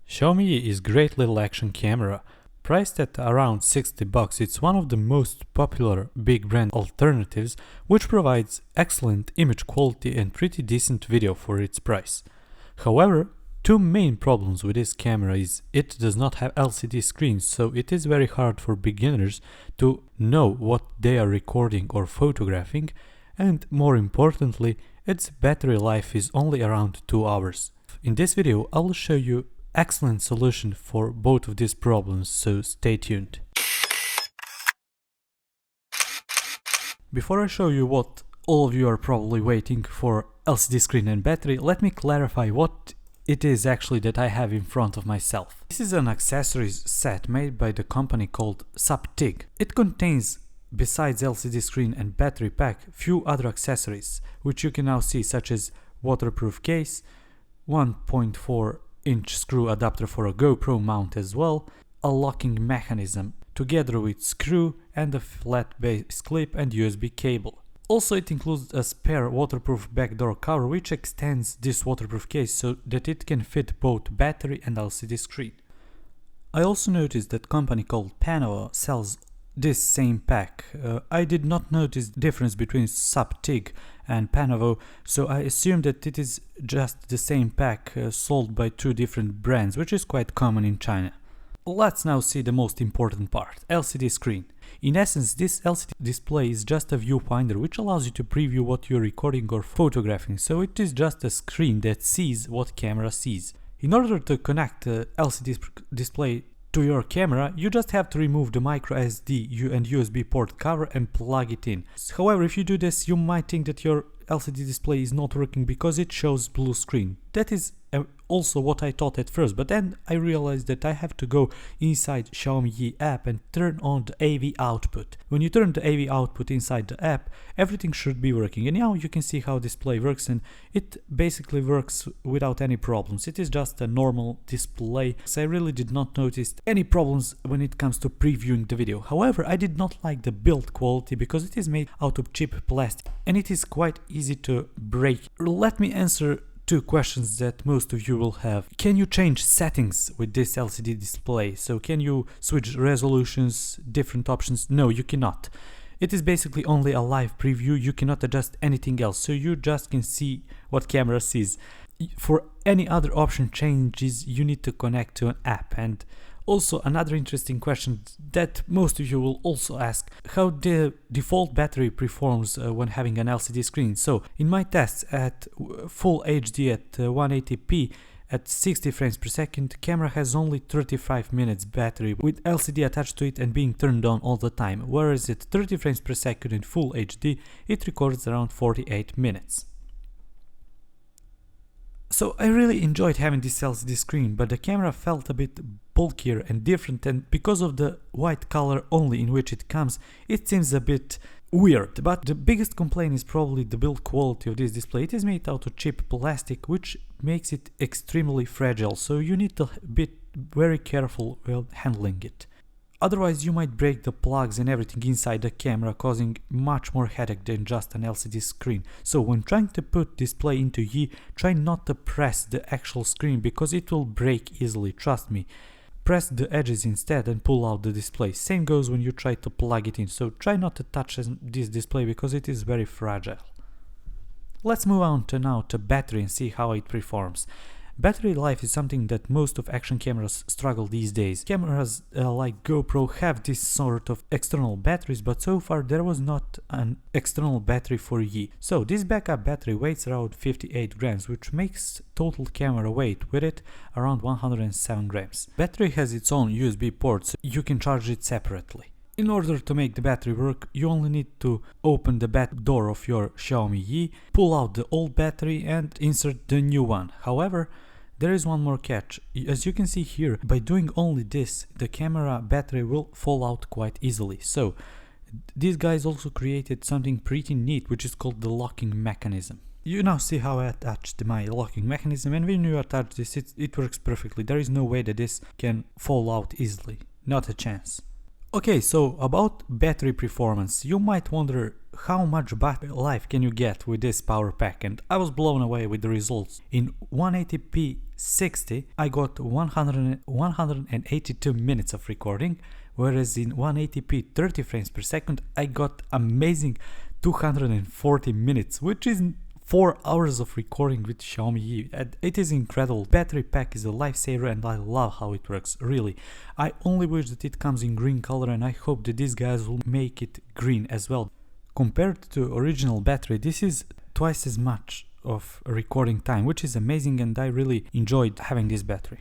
Xiaomi YI is great little action camera. Priced at around $60, it's one of the most popular big brand alternatives, which provides excellent image quality and pretty decent video for its price. However, two main problems with this camera is it does not have LCD screens, so it is very hard for beginners to know what they are recording or photographing, and more importantly, its battery life is only around 2 hours. In this video, I will show you excellent solution for both of these problems, so stay tuned. Before I show you what all of you are probably waiting for, LCD screen and battery, let me clarify what it is actually that I have in front of myself. This is an accessories set made by the company called SupTig. It contains, besides LCD screen and battery pack, few other accessories, which you can now see, such as waterproof case, 1.4-inch screw adapter for a GoPro mount as well, a locking mechanism together with screw and a flat base clip and USB cable. Also, it includes a spare waterproof backdoor cover which extends this waterproof case so that it can fit both battery and LCD screen. I also noticed that company called Pannovo sells this same pack. I did not notice the difference between SupTig and Pannovo, so I assumed that it is just the same pack sold by two different brands, which is quite common in China. Let's now see the most important part, LCD screen. In essence, this LCD display is just a viewfinder which allows you to preview what you're recording or photographing, so it is just a screen that sees what camera sees. In order to connect the LCD display to your camera, you just have to remove the micro SD and USB port cover and plug it in. However, if you do this, you might think that your LCD display is not working because it shows blue screen. That is also what I thought at first, but then I realized that I have to go inside Xiaomi YI app and turn on the AV output. When you turn the AV output inside the app, everything should be working, and now you can see how display works, and it basically works without any problems. It is just a normal display, so I really did not notice any problems when it comes to previewing the video. However, I did not like the build quality because it is made out of cheap plastic and it is quite easy to break. Let me answer two questions that most of you will have. Can you change settings with this LCD display? So can you switch resolutions, different options? No, you cannot. It is basically only a live preview. You cannot adjust anything else, so you just can see what camera sees. For any other option changes, you need to connect to an app. And also another interesting question that most of you will also ask, how the default battery performs when having an LCD screen. So in my tests at full HD at 180p at 60 frames per second, camera has only 35 minutes battery with LCD attached to it and being turned on all the time, whereas at 30 frames per second in full HD it records around 48 minutes. So I really enjoyed having this LCD screen, but the camera felt a bit bulkier and different, and because of the white color only in which it comes, it seems a bit weird. But the biggest complaint is probably the build quality of this display. It is made out of cheap plastic, which makes it extremely fragile, so you need to be very careful while handling it. Otherwise, you might break the plugs and everything inside the camera, causing much more headache than just an LCD screen. So when trying to put display into YI, try not to press the actual screen because it will break easily, trust me. Press the edges instead and pull out the display. Same goes when you try to plug it in, so try not to touch this display because it is very fragile. Let's move on now to battery and see how it performs. Battery life is something that most of action cameras struggle these days. Cameras like GoPro have this sort of external batteries, but so far there was not an external battery for YI. So this backup battery weighs around 58 grams, which makes total camera weight with it around 107 grams. Battery has its own USB port, so you can charge it separately. In order to make the battery work, you only need to open the back door of your Xiaomi YI, pull out the old battery and insert the new one. However, there is one more catch. As you can see here, by doing only this, the camera battery will fall out quite easily. So these guys also created something pretty neat, which is called the locking mechanism. You now see how I attached my locking mechanism, and when you attach this, it works perfectly. There is no way that this can fall out easily, not a chance. Okay, so about battery performance, you might wonder how much battery life can you get with this power pack, and I was blown away with the results. In 180p 60 I got 182 minutes of recording, whereas in 180p 30 frames per second I got amazing 240 minutes, which is 4 hours of recording with Xiaomi YI. And it is incredible. Battery pack is a lifesaver and I love how it works, really. I only wish that it comes in green color, and I hope that these guys will make it green as well. Compared to original battery, this is twice as much of recording time, which is amazing, and I really enjoyed having this battery.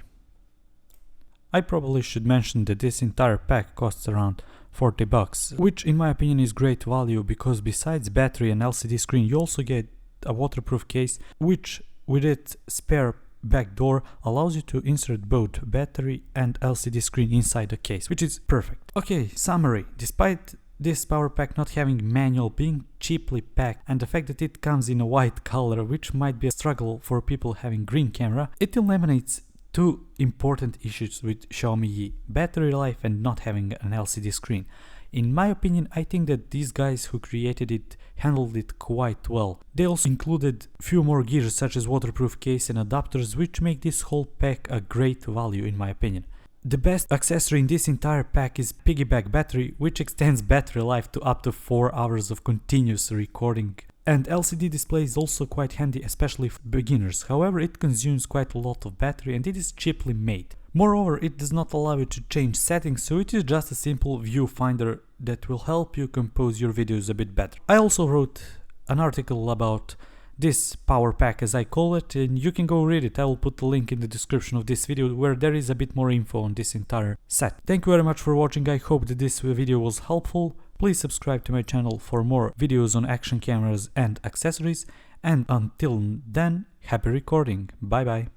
I probably should mention that this entire pack costs around 40 bucks, which in my opinion is great value, because besides battery and LCD screen you also get a waterproof case, which with its spare back door allows you to insert both battery and LCD screen inside the case, which is perfect. Okay, summary. Despite this power pack not having manual, being cheaply packed, and the fact that it comes in a white color, which might be a struggle for people having green camera, it eliminates two important issues with Xiaomi YI: battery life and not having an LCD screen. In my opinion, I think that these guys who created it handled it quite well. They also included few more gears such as waterproof case and adapters, which make this whole pack a great value in my opinion. The best accessory in this entire pack is piggyback battery, which extends battery life to up to 4 hours of continuous recording. And LCD display is also quite handy, especially for beginners. However, it consumes quite a lot of battery and it is cheaply made. Moreover, it does not allow you to change settings, so it is just a simple viewfinder that will help you compose your videos a bit better. I also wrote an article about this power pack, as I call it, and you can go read it. I will put the link in the description of this video where there is a bit more info on this entire set. Thank you very much for watching. I hope that this video was helpful. Please subscribe to my channel for more videos on action cameras and accessories, and until then, happy recording. Bye bye.